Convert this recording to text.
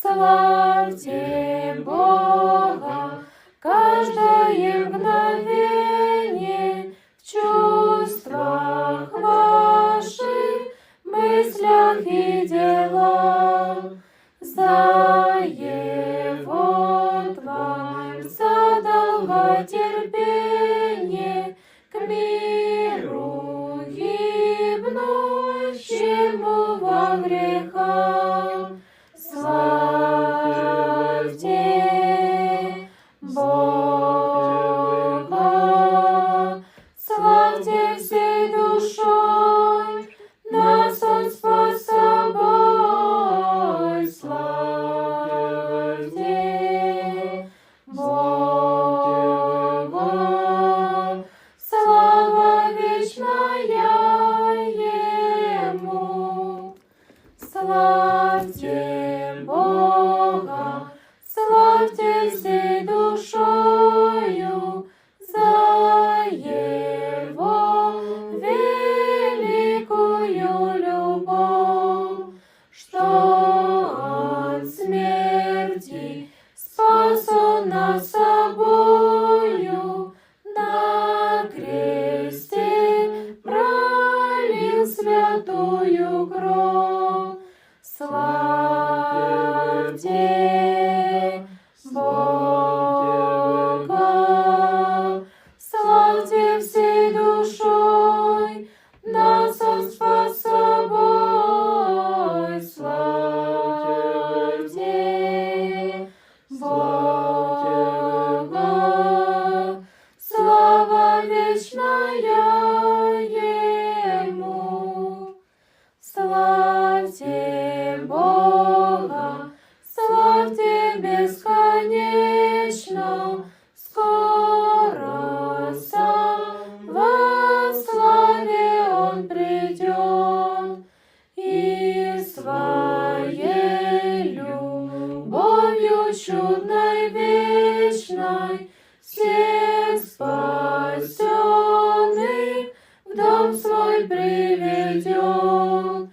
Славьте Бога, каждое мгновение в чувствах ваших, мыслях и делах. За Его Творца долготерпение к миру гибнущему во грехах. Славьте Бога, славьте всей душой, нас Он спас собой. Славьте Бога, слава вечная Ему. Славьте Бога, славьте всей душою за Его великую любовь, что от смерти спас Он нас собою, на кресте пролил святую кровь. Славьте Бога, славьте всей душой, нас Он спас собой. Славьте Бога, слава вечная Ему. Славьте Бога, славьте бесконечно, скоро сам во славе Он придет, и своей любовью чудной вечной всех спасенных в дом свой приведет.